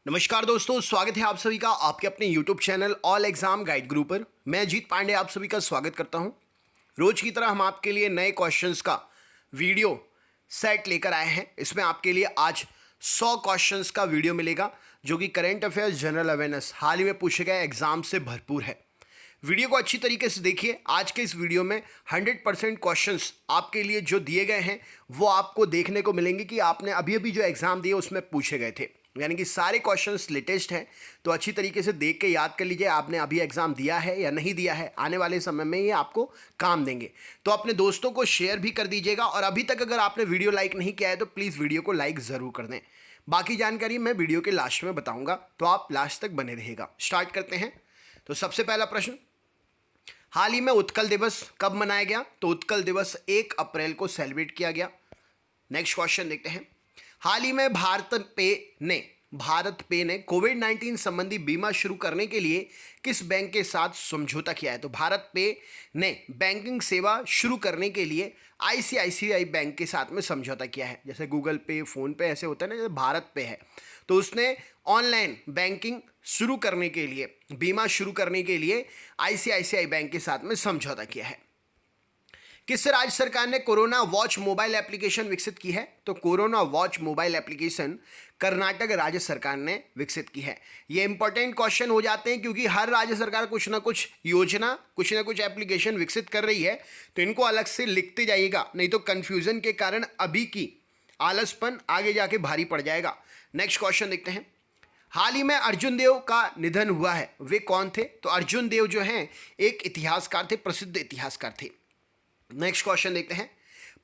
नमस्कार दोस्तों, स्वागत है आप सभी का आपके अपने YouTube channel all exam guide गुरु पर। मैं अजीत पांडे आप सभी का स्वागत करता हूं। रोज की तरह हम आपके लिए नए क्वेश्चंस का वीडियो सेट लेकर आए हैं। इसमें आपके लिए आज 100 क्वेश्चंस का वीडियो मिलेगा जो कि करंट अफेयर्स, जनरल अवेयरनेस, हाल ही में पूछे गए एग्जाम से भरपूर है। वीडियो को अच्छी तरीके से देखिए। आज के इस वीडियो में 100% क्वेश्चंस आपके लिए जो दिए गए हैं वो आपको देखने को मिलेंगे कि आपने अभी अभी जो एग्जाम दिए उसमें पूछे गए थे, यानी कि सारे क्वेश्चंस लेटेस्ट हैं। तो अच्छी तरीके से देख के याद कर लीजिए आपने अभी एग्जाम दिया है या नहीं दिया है। आने वाले समय में ये आपको काम देंगे। तो अपने दोस्तों को शेयर भी कर दीजिएगा और अभी तक अगर आपने वीडियो लाइक नहीं किया है तो प्लीज़ वीडियो को लाइक ज़रूर कर दें। बाकी जानकारी मैं वीडियो के लास्ट में बताऊंगा, तो आप लास्ट तक बने रहिएगा। स्टार्ट करते हैं। तो सबसे पहला प्रश्न, हाल ही में उत्कल दिवस कब मनाया गया? तो उत्कल दिवस 1 अप्रैल को सेलिब्रेट किया गया। नेक्स्ट क्वेश्चन देखते हैं। हाल ही में भारत पे ने कोविड-19 संबंधी बीमा शुरू करने के लिए किस बैंक के साथ समझौता किया है? तो भारत पे ने बैंकिंग सेवा शुरू करने के लिए आईसीआईसीआई बैंक के साथ में समझौता किया है। जैसे गूगल पे, फोन पे ऐसे होता है ना, जैसे भारत पे है तो उसने ऑनलाइन बैंकिंग शुरू करने के लिए, बीमा शुरू करने के लिए आईसीआईसीआई बैंक के साथ में समझौता किया है। किस राज्य सरकार ने कोरोना वॉच मोबाइल एप्लीकेशन विकसित की है? तो corona watch mobile application Karnataka राज्य सरकार ने विकसित की है। ये इंपॉर्टेंट क्वेश्चन हो जाते हैं क्योंकि हर राज्य सरकार कुछ ना कुछ योजना, कुछ ना कुछ एप्लीकेशन विकसित कर रही है, तो इनको अलग से लिखते जाइएगा, नहीं तो कंफ्यूजन के कारण अभी की आलसपन आगे जाके भारी पड़ जाएगा। नेक्स्ट क्वेश्चन देखते हैं। हाल ही में अर्जुन देव का निधन हुआ है, वे कौन थे? तो अर्जुन देव जो हैं एक इतिहासकार थे, प्रसिद्ध इतिहासकार थे। नेक्स्ट क्वेश्चन देखते हैं।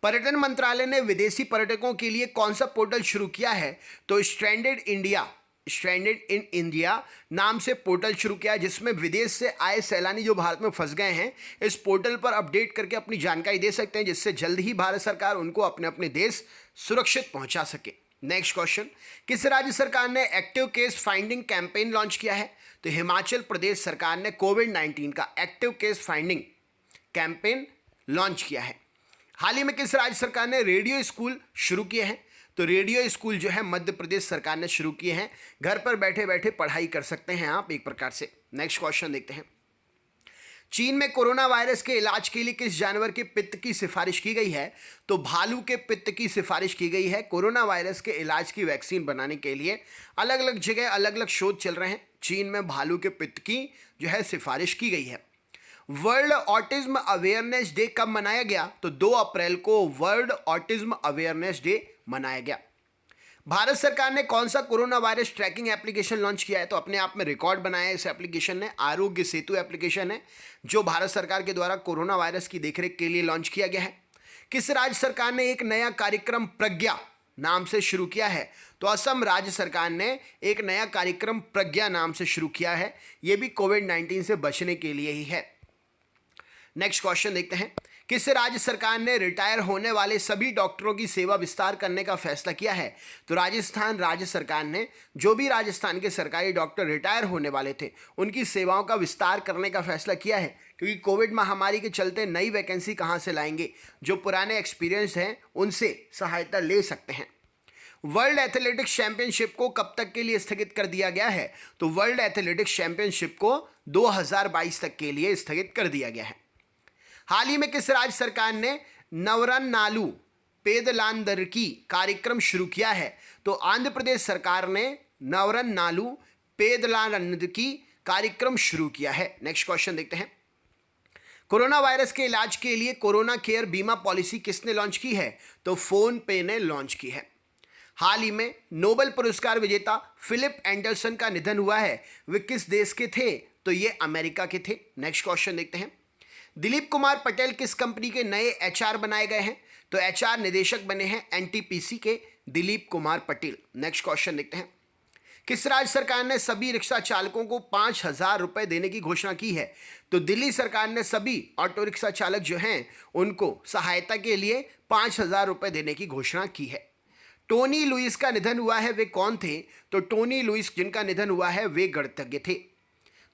पर्यटन मंत्रालय ने विदेशी पर्यटकों के लिए कौन सा पोर्टल शुरू किया है? तो स्ट्रैंडेड इन इंडिया नाम से पोर्टल शुरू किया है, जिसमें विदेश से आए सैलानी जो भारत में फंस गए हैं इस पोर्टल पर अपडेट करके अपनी जानकारी दे सकते हैं, जिससे जल्द ही भारत सरकार उनको अपने अपने देश सुरक्षित पहुंचा सके। नेक्स्ट क्वेश्चन, किस राज्य सरकार ने active case finding campaign launch किया है? तो हिमाचल प्रदेश सरकार ने कोविड-19 का active case finding campaign launch किया है। हाल ही में किस राज्य सरकार ने रेडियो स्कूल शुरू किए हैं? तो रेडियो स्कूल जो है मध्य प्रदेश सरकार ने शुरू किए हैं। घर पर बैठे बैठे पढ़ाई कर सकते हैं आप एक प्रकार से। नेक्स्ट क्वेश्चन देखते हैं। चीन में कोरोना वायरस के इलाज के लिए किस जानवर के पित्त की सिफारिश की गई है? तो भालू के पित्त की सिफारिश की गई है। कोरोना वायरस के इलाज की वैक्सीन बनाने के लिए अलग अलग जगह अलग अलग शोध चल रहे हैं। चीन में भालू के पित्त की जो है सिफारिश की गई है। वर्ल्ड ऑटिज्म अवेयरनेस डे कब मनाया गया? तो 2 अप्रैल को वर्ल्ड ऑटिज्म अवेयरनेस डे मनाया गया। भारत सरकार ने कौन सा corona virus trekking application launch किया है? तो अपने आप में रिकॉर्ड बनाया है इस एप्लीकेशन ने। आरोग्य सेतु एप्लीकेशन है जो भारत सरकार के द्वारा कोरोना वायरस की देखरेख के लिए लॉन्च किया गया है। किस राज्य सरकार ने एक नया कार्यक्रम प्रज्ञा नाम से शुरू किया है? तो असम राज्य सरकार ने एक नया कार्यक्रम प्रज्ञा नाम से शुरू किया है। यह भी कोविड-19 से बचने के लिए ही है। नेक्स्ट क्वेश्चन देखते हैं। किस राज्य सरकार ने रिटायर होने वाले सभी डॉक्टरों की सेवा विस्तार करने का फैसला किया है? तो राजस्थान राज्य सरकार ने जो भी राजस्थान के सरकारी डॉक्टर रिटायर होने वाले थे उनकी सेवाओं का विस्तार करने का फैसला किया है, क्योंकि कोविड महामारी के चलते नई वैकेंसी कहां से लाएंगे? जो पुराने एक्सपीरियंस हैं उनसे सहायता ले सकते हैं। वर्ल्ड एथलेटिक्स चैंपियनशिप को कब तक के लिए स्थगित कर दिया गया है? तो वर्ल्ड एथलेटिक्स चैंपियनशिप को 2022 तक के लिए स्थगित कर दिया गया है। हाल ही में किस राज्य सरकार ने नवरन नालू पेदलांदरकी कार्यक्रम शुरू किया है? तो आंध्र प्रदेश सरकार ने नवरन नालू पेदलांदरकी कार्यक्रम शुरू किया है। नेक्स्ट क्वेश्चन देखते हैं। कोरोना वायरस के इलाज के लिए कोरोना केयर बीमा पॉलिसी किसने लॉन्च की है? तो फोन पे ने लॉन्च की है। हाल ही में नोबेल पुरस्कार विजेता फिलिप एंडरसन का निधन हुआ है, वे किस देश के थे? तो ये अमेरिका के थे। नेक्स्ट क्वेश्चन देखते हैं। दिलीप कुमार पटेल किस कंपनी के नए एचआर बनाए गए हैं? तो एचआर निदेशक बने हैं एनटीपीसी के दिलीप कुमार पटेल। नेक्स्ट क्वेश्चन देखते हैं। किस राज्य सरकार ने सभी रिक्शा चालकों को 5,000 रुपए देने की घोषणा की है? तो दिल्ली सरकार ने सभी ऑटो रिक्शा चालक जो हैं उनको सहायता के लिए 5,000 रुपए देने की घोषणा की है। टोनी लुइस का निधन हुआ है, वे कौन थे? तो टोनी लुइस जिनका निधन हुआ है वे गणितज्ञ थे।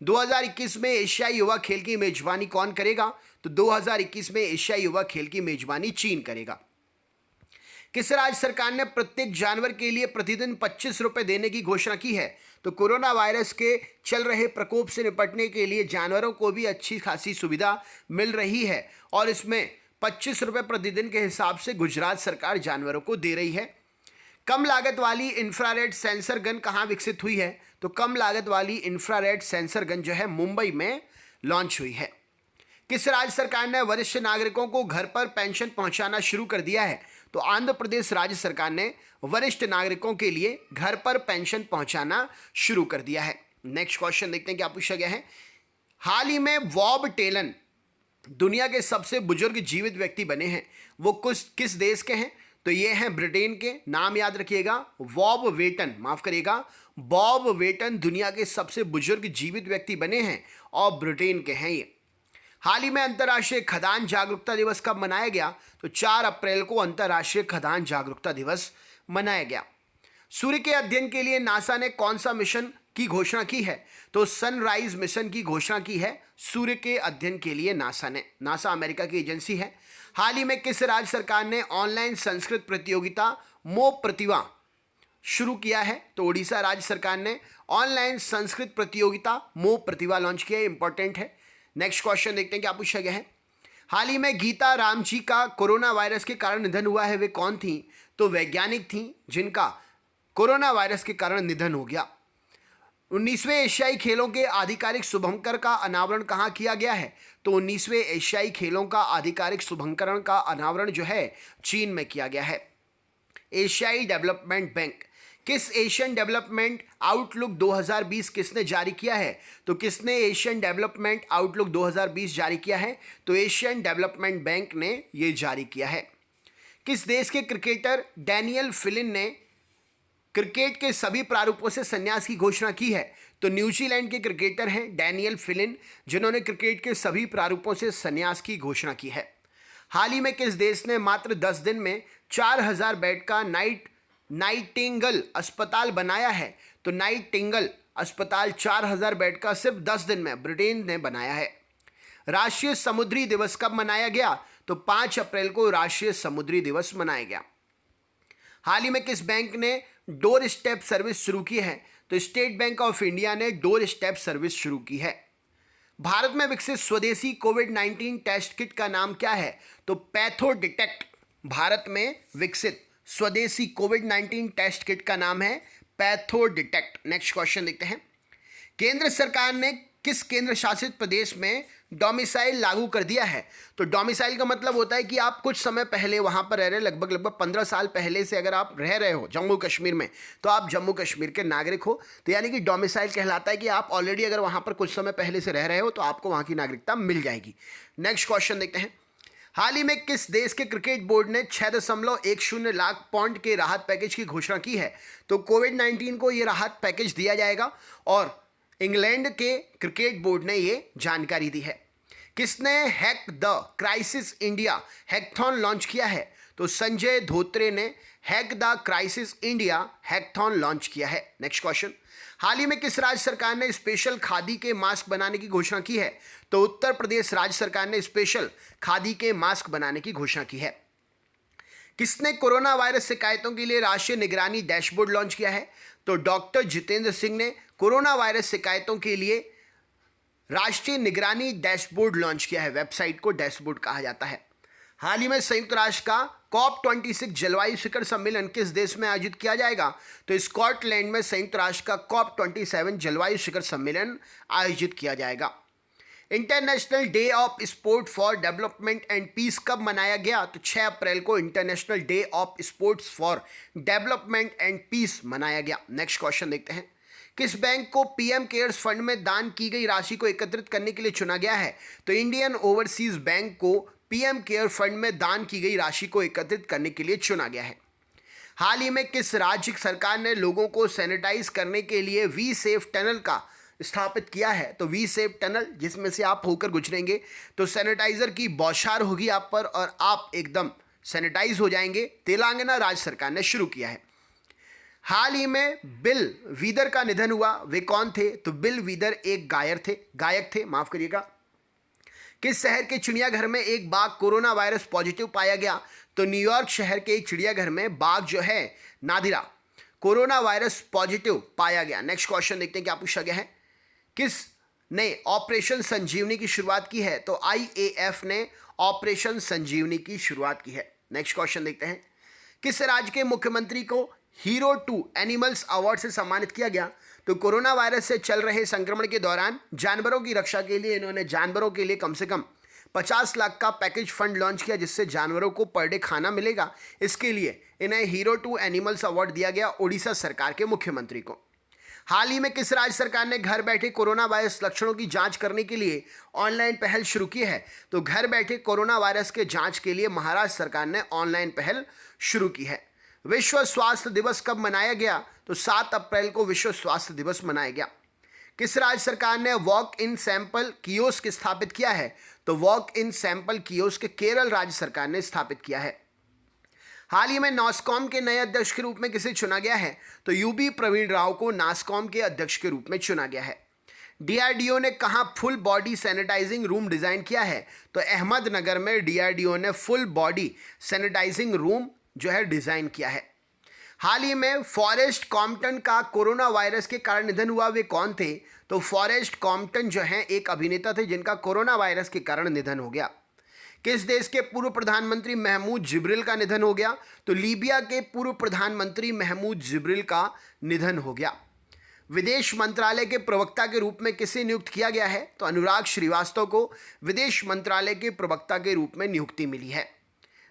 2021 में एशियाई युवा खेल की मेजबानी कौन करेगा? तो 2021 में एशियाई युवा खेल की मेजबानी चीन करेगा। किस राज्य सरकार ने प्रत्येक जानवर के लिए प्रतिदिन 25 रुपए देने की घोषणा की है? तो कोरोना वायरस के चल रहे प्रकोप से निपटने के लिए जानवरों को भी अच्छी खासी सुविधा मिल रही है और इसमें 25 रुपए प्रतिदिन के हिसाब से गुजरात सरकार जानवरों को दे रही है। कम लागत वाली इंफ्रारेड सेंसर गन कहाँ विकसित हुई है? तो कम लागत वाली इंफ्रारेड सेंसर गन जो है मुंबई में लॉन्च हुई है। किस राज्य सरकार ने वरिष्ठ नागरिकों को घर पर पेंशन पहुंचाना शुरू कर दिया है? तो आंध्र प्रदेश राज्य सरकार ने वरिष्ठ नागरिकों के लिए घर पर पेंशन पहुंचाना शुरू कर दिया है। नेक्स्ट क्वेश्चन देखते हैं क्या पूछा गया है। हाल ही में बॉब टेलन दुनिया के सबसे बुजुर्ग जीवित व्यक्ति बने हैं। वो किस देश के हैं? तो ये हैं ब्रिटेन के। नाम याद रखिएगा, बॉब वेटन, माफ करिएगा, बॉब वेटन दुनिया के सबसे बुजुर्ग जीवित व्यक्ति बने हैं और ब्रिटेन के हैं ये। हाल ही में अंतर्राष्ट्रीय खदान जागरूकता दिवस कब मनाया गया? तो 4 अप्रैल को अंतर्राष्ट्रीय खदान जागरूकता दिवस मनाया गया। सूर्य के अध्ययन के लिए नासा ने कौन सा मिशन की घोषणा की है? तो सनराइज मिशन की घोषणा की है सूर्य के अध्ययन के लिए नासा ने। नासा अमेरिका की एजेंसी है। हाल ही में किस राज्य सरकार ने ऑनलाइन संस्कृत प्रतियोगिता मो प्रतिभा शुरू किया है? तो उड़ीसा राज्य सरकार ने ऑनलाइन संस्कृत प्रतियोगिता मो प्रतिभा लॉन्च किया है। इंपॉर्टेंट है। नेक्स्ट क्वेश्चन देखते हैं क्या पूछा गया है। हाल ही में गीता राम जी का कोरोना वायरस के कारण निधन हुआ है। वे कौन थी? तो वैज्ञानिक थी जिनका कोरोना वायरस के कारण निधन हो गया। 19वें एशियाई खेलों के आधिकारिक शुभंकर का अनावरण कहाँ किया गया है? तो 19वें एशियाई खेलों का आधिकारिक शुभंकरण का अनावरण जो है चीन में किया गया है। एशियाई डेवलपमेंट बैंक किस एशियन डेवलपमेंट आउटलुक 2020 किसने जारी किया है? तो किसने एशियन डेवलपमेंट आउटलुक 2020 जारी किया है? तो एशियन डेवलपमेंट बैंक ने ये जारी किया है। किस देश के क्रिकेटर डैनियल फिलिन ने क्रिकेट के सभी प्रारूपों से संन्यास की घोषणा की है? तो न्यूजीलैंड के क्रिकेटर हैं डैनियल फिलिन, जिन्होंने क्रिकेट के सभी प्रारूपों से संन्यास की घोषणा की है। हाल ही में किस देश ने मात्र 10 दिन में 4000 बेड का नाइटिंगल अस्पताल बनाया है? तो नाइटिंगल अस्पताल 4000 बेड का सिर्फ 10 दिन में ब्रिटेन ने बनाया है। राष्ट्रीय समुद्री दिवस कब मनाया गया? तो 5 अप्रैल को राष्ट्रीय समुद्री दिवस मनाया गया। हाल ही में किस बैंक ने डोर स्टेप सर्विस शुरू की है? तो स्टेट बैंक ऑफ इंडिया ने डोर स्टेप सर्विस शुरू की है। भारत में विकसित स्वदेशी कोविड-19 टेस्ट किट का नाम क्या है? तो पैथो डिटेक्ट। भारत में विकसित स्वदेशी कोविड-19 टेस्ट किट का नाम है पैथो डिटेक्ट। नेक्स्ट क्वेश्चन देखते हैं। केंद्र सरकार ने किस केंद्र शासित प्रदेश में डोमिसाइल लागू कर दिया है? तो डोमिसाइल का मतलब होता है कि आप कुछ समय पहले वहां पर रह रहे, लगभग 15 साल पहले से अगर आप रह रहे हो जम्मू कश्मीर में, तो आप जम्मू कश्मीर के नागरिक हो। तो यानी कि डोमिसाइल कहलाता है कि आप ऑलरेडी अगर वहां पर कुछ समय पहले से रह रहे हो तो आपको वहां की नागरिकता मिल जाएगी। नेक्स्ट क्वेश्चन देखते हैं। हाल ही में किस देश के क्रिकेट बोर्ड ने 6.10 लाख पाउंड के राहत पैकेज की घोषणा की है? तो कोविड-19 को ये राहत पैकेज दिया जाएगा और इंग्लैंड के क्रिकेट बोर्ड ने ये जानकारी दी है। किसने hack the crisis India hackathon launch किया है? तो संजय धोत्रे ने hack the crisis India hackathon launch किया है। Next question. हाल ही में किस राज्य सरकार ने स्पेशल खादी के मास्क बनाने की घोषणा की है? तो उत्तर प्रदेश राज्य सरकार ने स्पेशल खादी के मास्क बनाने की घोषणा की है। किसने कोरोना वायरस शिकायतों के लिए राष्ट्रीय निगरानी डैशबोर्ड लॉन्च किया है? तो डॉक्टर जितेंद्र सिंह ने कोरोना वायरस शिकायतों के लिए राष्ट्रीय निगरानी डैशबोर्ड लॉन्च किया है। वेबसाइट को डैशबोर्ड कहा जाता है। हाल ही में संयुक्त राष्ट्र का COP26 जलवायु शिखर सम्मेलन किस देश में आयोजित किया जाएगा? तो स्कॉटलैंड में संयुक्त राष्ट्र का COP27 जलवायु शिखर सम्मेलन आयोजित किया जाएगा। International day of sport for development and peace कब मनाया गया? तो 6 अप्रैल को international day of sports for development and peace मनाया गया। नेक्स्ट क्वेश्चन देखते हैं। किस बैंक को पीएम केयर्स फंड में दान की गई राशि को एकत्रित करने के लिए चुना गया है? तो इंडियन ओवरसीज बैंक को पीएम केयर फंड में दान की गई राशि को एकत्रित करने के लिए चुना गया है। हाल ही में किस राज्य सरकार ने लोगों को सैनिटाइज करने के लिए वी सेफ टनल का स्थापित किया है? तो वी सेफ टनल जिसमें से आप होकर गुजरेंगे तो सैनिटाइजर की बौछार होगी आप पर और आप एकदम सैनिटाइज हो जाएंगे। तेलंगाना राज्य सरकार ने शुरू किया है। हाल ही में बिल वीदर का निधन हुआ। वे कौन थे? तो बिल वीदर एक गायक थे, माफ करिएगा। किस शहर के चिड़ियाघर में एक बाघ कोरोना वायरस पॉजिटिव पाया गया? तो न्यूयॉर्क शहर के एक चिड़ियाघर में बाघ जो है नादिरा कोरोना वायरस पॉजिटिव पाया गया। नेक्स्ट क्वेश्चन देखते हैं क्या पूछा गया है। किस ने ऑपरेशन संजीवनी की शुरुआत की है? तो IAF ने ऑपरेशन संजीवनी की शुरुआत की है। नेक्स्ट क्वेश्चन देखते हैं। किस राज्य के मुख्यमंत्री को हीरो टू एनिमल्स अवार्ड से सम्मानित किया गया? तो कोरोना वायरस से चल रहे संक्रमण के दौरान जानवरों की रक्षा के लिए इन्होंने जानवरों के लिए कम से कम 50 लाख का पैकेज फंड लॉन्च किया, जिससे जानवरों को पर डे खाना मिलेगा। इसके लिए इन्हें हीरो टू एनिमल्स अवार्ड दिया गया उड़ीसा सरकार के मुख्यमंत्री को। हाल ही में किस राज्य सरकार ने घर बैठे कोरोना वायरस लक्षणों की जांच करने के लिए ऑनलाइन पहल शुरू की है? तो घर बैठे कोरोना वायरस के जांच के लिए महाराष्ट्र सरकार ने ऑनलाइन पहल शुरू की है। विश्व स्वास्थ्य दिवस कब मनाया गया? तो 7 अप्रैल को विश्व स्वास्थ्य दिवस मनाया गया। किस राज्य सरकार ने वॉक इन सैंपल कियोस्क स्थापित किया है? तो walk in sample kiosk Kerala राज्य सरकार ने स्थापित किया है। हाल ही में नासकॉम के नए अध्यक्ष के रूप में किसे चुना गया है? तो यूबी प्रवीण राव को नासकॉम के अध्यक्ष के रूप में चुना गया है। DRDO ने कहां full body sanitising room design किया है? तो अहमदनगर में DRDO ने फुल बॉडी सैनिटाइजिंग रूम जो है डिजाइन किया है। हाल ही में फॉरेस्ट कॉम्पटन का कोरोना वायरस के कारण निधन हुआ, वे कौन थे? तो फॉरेस्ट कॉम्पटन जो है एक अभिनेता थे जिनका कोरोना वायरस के कारण निधन हो गया। किस देश के पूर्व प्रधानमंत्री महमूद जिब्रिल का निधन हो गया? तो लीबिया के पूर्व प्रधानमंत्री महमूद जिब्रिल का निधन हो गया। विदेश मंत्रालय के प्रवक्ता के रूप में किसे नियुक्त किया गया है? तो अनुराग श्रीवास्तव को विदेश मंत्रालय के प्रवक्ता के रूप में नियुक्ति मिली है।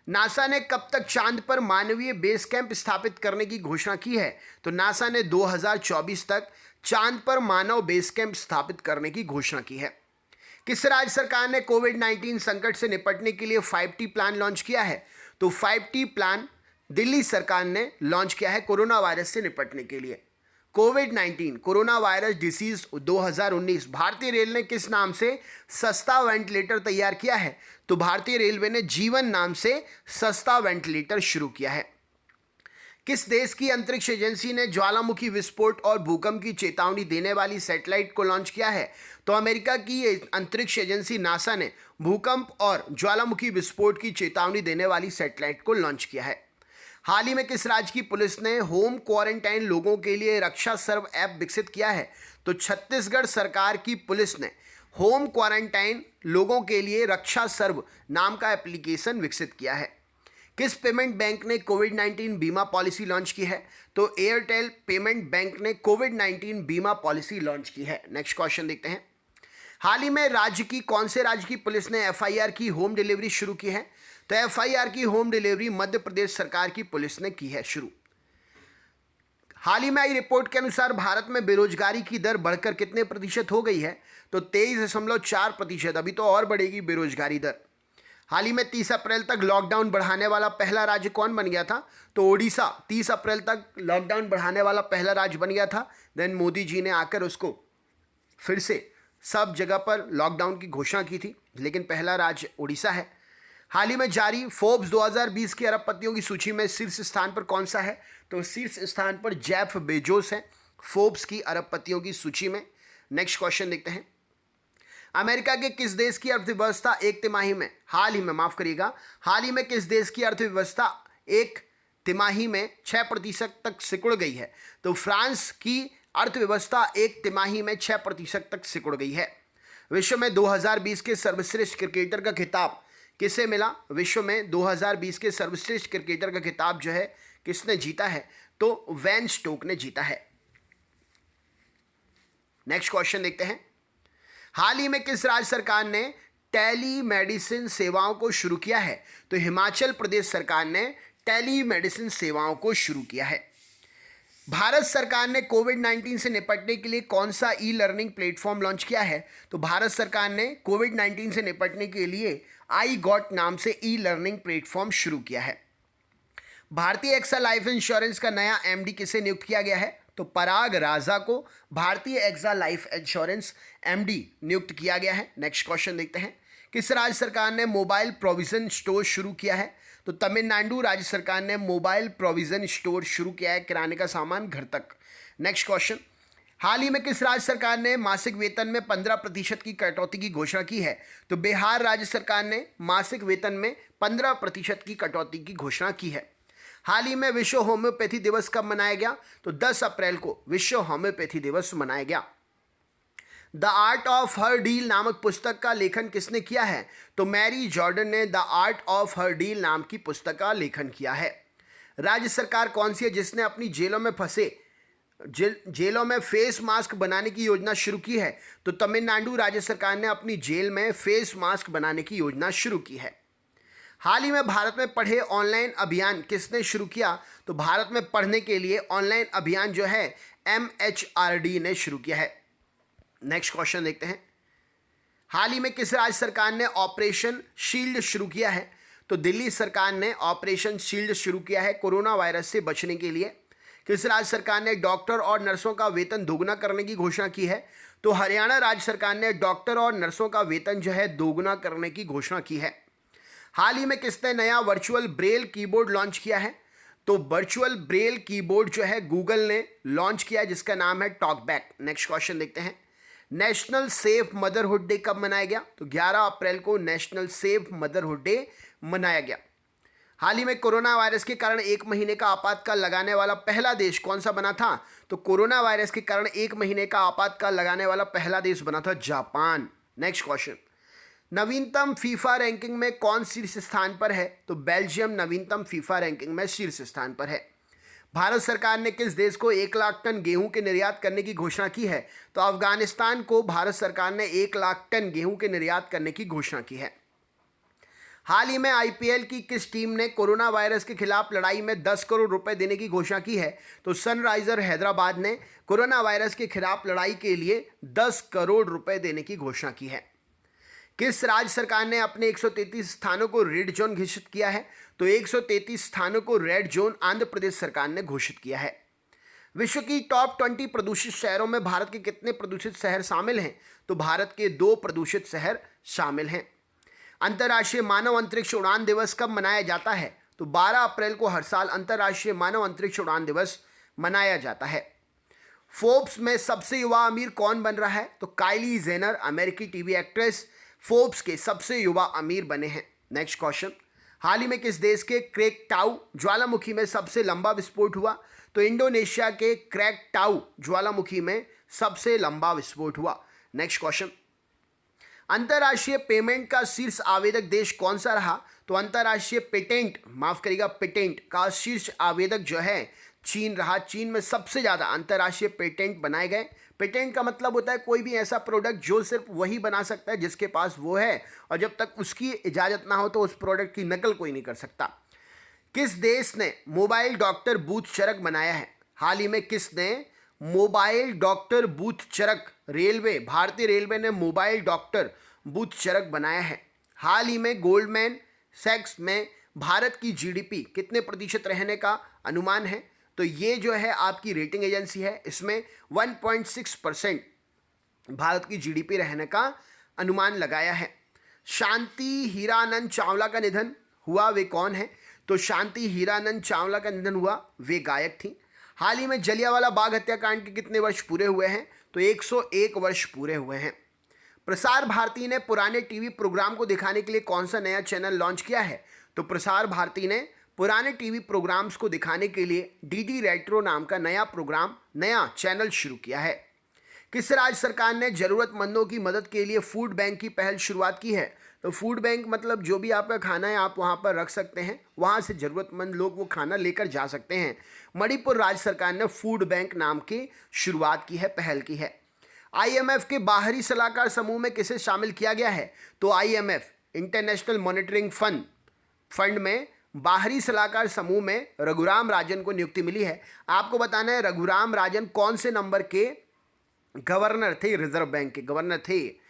नासा ने कब तक चांद पर मानवीय बेस कैंप स्थापित करने की घोषणा की है? तो नासा ने 2024 तक चांद पर मानव बेस कैंप स्थापित करने की घोषणा की है। किस राज्य सरकार ने कोविड-19 संकट से निपटने के लिए 5T प्लान लॉन्च किया है? तो 5T प्लान दिल्ली सरकार ने लॉन्च किया है कोरोना वायरस से निपटने के लिए। कोविड-19 कोरोना वायरस डिसीज 2019 भारतीय रेल ने किस नाम से सस्ता वेंटिलेटर तैयार किया है? तो भारतीय रेलवे ने जीवन नाम से सस्ता वेंटिलेटर शुरू किया है। किस देश की अंतरिक्ष एजेंसी ने ज्वालामुखी विस्फोट और भूकंप की चेतावनी देने वाली सैटेलाइट को लॉन्च किया है? तो अमेरिका की अंतरिक्ष एजेंसी नासा ने भूकंप और ज्वालामुखी विस्फोट की चेतावनी देने वाली सैटेलाइट को लॉन्च किया है। हाल ही में किस राज्य की पुलिस ने होम क्वारंटाइन लोगों के लिए रक्षा सर्व ऐप विकसित किया है? तो छत्तीसगढ़ सरकार की पुलिस ने होम क्वारंटाइन लोगों के लिए रक्षा सर्व नाम का एप्लीकेशन विकसित किया है। किस पेमेंट बैंक ने कोविड-19 बीमा पॉलिसी लॉन्च की है? तो एयरटेल पेमेंट बैंक ने कोविड-19 बीमा पॉलिसी लॉन्च की है। नेक्स्ट क्वेश्चन देखते हैं। हाल ही में कौन से राज्य की पुलिस ने FIR की होम डिलीवरी शुरू की है? तो FIR की होम डिलीवरी मध्य प्रदेश सरकार की पुलिस ने की है शुरू। हाल ही में आई रिपोर्ट के अनुसार भारत में बेरोजगारी की दर बढ़कर कितने प्रतिशत हो गई है? तो 23.4%। अभी तो और बढ़ेगी बेरोजगारी दर। हाल ही में 30 अप्रैल तक लॉकडाउन बढ़ाने वाला पहला राज्य कौन बन गया था? तो ओडिशा 30 अप्रैल तक लॉकडाउन बढ़ाने वाला पहला राज्य बन गया था। देन मोदी जी ने आकर उसको फिर से सब जगह पर लॉकडाउन की घोषणा की थी, लेकिन पहला राज्य ओडिशा है। हाल ही में जारी फोर्ब्स 2020 के अरबपतियों की सूची में शीर्ष स्थान पर कौन सा है? तो शीर्ष स्थान पर जेफ बेजोस है फोर्ब्स की अरबपतियों की सूची में। नेक्स्ट क्वेश्चन देखते हैं। अमेरिका के किस देश की अर्थव्यवस्था हाल ही में किस देश की अर्थव्यवस्था एक तिमाही में 6% तक सिकुड़ गई है? तो फ्रांस की अर्थव्यवस्था एक तिमाही में 6% तक सिकुड़ गई है। विश्व में 2020 के सर्वश्रेष्ठ क्रिकेटर का खिताब किसे मिला? विश्व में 2020 के सर्वश्रेष्ठ क्रिकेटर का खिताब जो है किसने जीता है? तो वेन स्टोक ने जीता है। नेक्स्ट क्वेश्चन देखते हैं। हाल ही में किस राज्य सरकार ने टेलीमेडिसिन सेवाओं को शुरू किया है? तो हिमाचल प्रदेश सरकार ने टेलीमेडिसिन सेवाओं को शुरू किया है। भारत सरकार ने कोविड-19 से निपटने के लिए कौन सा ई लर्निंग प्लेटफॉर्म लॉन्च किया है? तो भारत सरकार ने कोविड-19 से निपटने के लिए आई गॉट नाम से ई लर्निंग प्लेटफॉर्म शुरू किया है। भारतीय एक्सा लाइफ इंश्योरेंस का नया MD किसे नियुक्त किया गया है? तो पराग राजा को भारतीय एक्सा लाइफ इंश्योरेंस MD नियुक्त किया गया है। नेक्स्ट क्वेश्चन देखते हैं। किस राज्य सरकार ने मोबाइल प्रोविजन स्टोर शुरू किया है? तो तमिलनाडु राज्य सरकार ने मोबाइल प्रोविजन स्टोर शुरू किया है, किराने का सामान घर तक। Next question. हाल ही में किस राज्य सरकार ने मासिक वेतन में 15% की कटौती की घोषणा की है? तो बिहार राज्य सरकार ने मासिक वेतन में 15% की कटौती की घोषणा की है। हाल ही में विश्व होम्योपैथी दिवस कब मनाया गया? तो 10 अप्रैल को विश्व होम्योपैथी दिवस मनाया गया। The art of her deal नामक पुस्तक का लेखन किसने किया है? तो मैरी जॉर्डन ने the art of her deal नाम की पुस्तक का लेखन किया है। राज्य सरकार कौन सी है जिसने अपनी जेलों में फेस मास्क बनाने की योजना शुरू की है? तो तमिलनाडु राज्य सरकार ने अपनी जेल में फेस मास्क बनाने की योजना शुरू की है। हाल ही में भारत में पढ़े ऑनलाइन अभियान किसने शुरू किया? तो भारत में पढ़ने के लिए ऑनलाइन अभियान जो है MHRD ने शुरू किया है। नेक्स्ट क्वेश्चन देखते हैं। हाल ही में किस राज्य सरकार ने ऑपरेशन शील्ड शुरू किया है? तो दिल्ली सरकार ने ऑपरेशन शील्ड शुरू किया है कोरोना वायरस से बचने के लिए। किस राज्य सरकार ने डॉक्टर और नर्सों का वेतन दोगुना करने की घोषणा की है? तो हरियाणा राज्य सरकार ने डॉक्टर और नर्सों का वेतन जो है दोगुना करने की घोषणा की है। हाल ही में किसने नया वर्चुअल ब्रेल कीबोर्ड लॉन्च किया है? तो वर्चुअल ब्रेल कीबोर्ड जो है गूगल ने लॉन्च किया है जिसका नाम है टॉकबैक। नेक्स्ट क्वेश्चन देखते हैं। नेशनल सेफ मदरहुड डे कब मनाया गया? तो 11 अप्रैल को नेशनल सेफ मदरहुड डे मनाया गया। हाल ही में कोरोना वायरस के कारण 1 महीने का आपातकाल लगाने वाला पहला देश कौन सा बना था? तो कोरोना वायरस के कारण 1 महीने का आपातकाल लगाने वाला पहला देश बना था जापान। Next question. नवीनतम फीफा रैंकिंग में कौन शीर्ष स्थान पर है? तो बेल्जियम नवीनतम फीफा रैंकिंग में शीर्ष स्थान पर है। भारत सरकार ने किस देश को 1 लाख टन गेहूं के निर्यात करने की घोषणा की है? तो अफगानिस्तान को भारत सरकार ने 1 लाख टन गेहूं के निर्यात करने की घोषणा की है। हाल ही में IPL की किस टीम ने कोरोना वायरस के खिलाफ लड़ाई में 10 करोड़ रुपए देने की घोषणा की है? तो सनराइजर हैदराबाद ने कोरोना वायरस के खिलाफ लड़ाई के लिए 10 करोड़ रुपए देने की घोषणा की है। किस राज्य सरकार ने अपने 133 स्थानों को रेड जोन घोषित किया है? तो 133 स्थानों को रेड जोन आंध्र प्रदेश सरकार ने घोषित किया है। विश्व की टॉप 20 प्रदूषित शहरों में भारत के कितने प्रदूषित शहर शामिल हैं? तो भारत के 2 प्रदूषित शहर शामिल हैं। अंतर्राष्ट्रीय मानव अंतरिक्ष उड़ान दिवस कब मनाया जाता है? तो 12 अप्रैल को हर साल अंतर्राष्ट्रीय मानव अंतरिक्ष उड़ान दिवस मनाया जाता है। फोर्ब्स में सबसे युवा अमीर कौन बन रहा है? तो काइली जेनर अमेरिकी टीवी एक्ट्रेस फोर्ब्स के सबसे युवा अमीर बने हैं। Next question. हाल ही में किस देश के क्रेकटाउ ज्वालामुखी में सबसे लंबा विस्फोट हुआ? तो इंडोनेशिया के क्रेकटाउ ज्वालामुखी में सबसे लंबा विस्फोट हुआ। Next question. अंतर्राष्ट्रीय पेमेंट का शीर्ष आवेदक देश कौन सा रहा? तो अंतर्राष्ट्रीय पेटेंट का शीर्ष आवेदक जो है चीन रहा। चीन में सबसे ज़्यादा अंतर्राष्ट्रीय पेटेंट बनाए गए। पेटेंट का मतलब होता है कोई भी ऐसा प्रोडक्ट जो सिर्फ वही बना सकता है जिसके पास वो है, और जब तक उसकी इजाज़त ना हो तो उस प्रोडक्ट की नकल कोई नहीं कर सकता। किस देश ने मोबाइल डॉक्टर बूथ चरक बनाया है? हाल ही में किसने मोबाइल डॉक्टर बूथ चरक भारतीय रेलवे ने मोबाइल डॉक्टर बूथ चरक बनाया है। हाल ही में गोल्डमैन सैक्स में भारत की GDP कितने प्रतिशत रहने का अनुमान है? तो ये जो है आपकी रेटिंग एजेंसी है, इसमें 1.6% भारत की GDP रहने का अनुमान लगाया है। शांति हीरानंद चावला का निधन हुआ, वे कौन है? तो शांति हीरानंद चावला का निधन हुआ, वे गायक थी। हाल ही में जलियांवाला बाग हत्याकांड के कितने वर्ष पूरे हुए हैं? तो 101 वर्ष पूरे हुए हैं। प्रसार भारती ने पुराने टीवी प्रोग्राम को दिखाने के लिए कौन सा नया चैनल लॉन्च किया है? तो प्रसार भारती ने पुराने टीवी प्रोग्राम्स को दिखाने के लिए DD रेट्रो नाम का नया चैनल शुरू किया है। किस राज्य सरकार ने जरूरतमंदों की मदद के लिए फूड बैंक की पहल शुरुआत की है? तो फूड बैंक मतलब जो भी आपका खाना है आप वहाँ पर रख सकते हैं, वहाँ से ज़रूरतमंद लोग वो खाना लेकर जा सकते हैं। मणिपुर राज्य सरकार ने फूड बैंक नाम की शुरुआत की है, पहल की है। IMF के बाहरी सलाहकार समूह में किसे शामिल किया गया है? तो IMF इंटरनेशनल मॉनिटरिंग फंड में बाहरी सलाहकार समूह में रघुराम राजन को नियुक्ति मिली है। आपको बताना है रघुराम राजन कौन से नंबर के गवर्नर थे? रिजर्व बैंक के गवर्नर थे।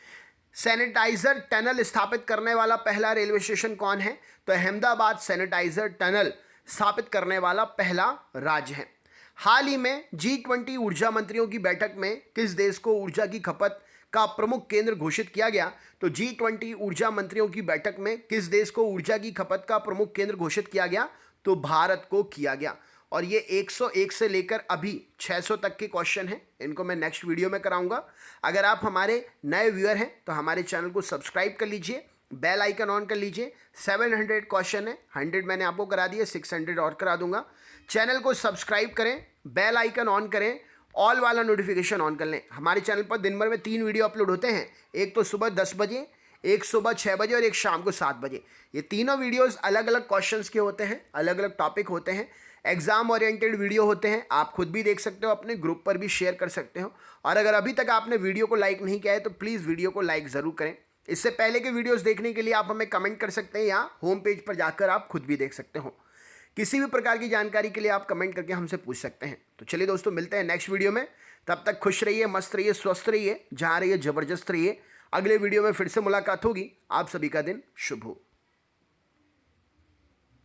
सैनिटाइजर टनल स्थापित करने वाला पहला रेलवे स्टेशन कौन है? तो अहमदाबाद सैनिटाइजर टनल स्थापित करने वाला पहला राज्य है। हाल ही में G20 ऊर्जा मंत्रियों की बैठक में किस देश को ऊर्जा की खपत का प्रमुख केंद्र घोषित किया गया? तो G20 ऊर्जा मंत्रियों की बैठक में किस देश को ऊर्जा की खपत का प्रमुख केंद्र घोषित किया गया? तो भारत को किया गया। और ये 101 से लेकर अभी 600 तक के क्वेश्चन हैं, इनको मैं नेक्स्ट वीडियो में कराऊंगा। अगर आप हमारे नए व्यूअर हैं तो हमारे चैनल को सब्सक्राइब कर लीजिए, बेल आइकन ऑन कर लीजिए। 700 क्वेश्चन है, 100 मैंने आपको करा दिए, 600 और करा दूंगा। चैनल को सब्सक्राइब करें, बेल आइकन ऑन करें, ऑल वाला नोटिफिकेशन ऑन कर लें। हमारे चैनल पर दिन भर में 3 वीडियो अपलोड होते हैं, एक तो सुबह 10 बजे, एक सुबह 6 बजे और एक शाम को 7 बजे। ये तीनों वीडियोस अलग अलग क्वेश्चंस के होते हैं, अलग अलग टॉपिक होते हैं, एग्जाम ओरिएंटेड वीडियो होते हैं। आप खुद भी देख सकते हो, अपने ग्रुप पर भी शेयर कर सकते हो। और अगर अभी तक आपने वीडियो को लाइक नहीं किया है तो प्लीज़ वीडियो को लाइक ज़रूर करें। इससे पहले के वीडियोस देखने के लिए आप हमें कमेंट कर सकते हैं या होम पेज पर जाकर आप खुद भी देख सकते हो। किसी भी प्रकार की जानकारी के लिए आप कमेंट करके हमसे पूछ सकते हैं। तो चलिए दोस्तों, मिलते हैं नेक्स्ट वीडियो में। तब तक खुश रहिए, मस्त रहिए, स्वस्थ रहिए, जहाँ रहिए ज़बरदस्त रहिए। अगले वीडियो में फिर से मुलाकात होगी। आप सभी का दिन शुभ हो।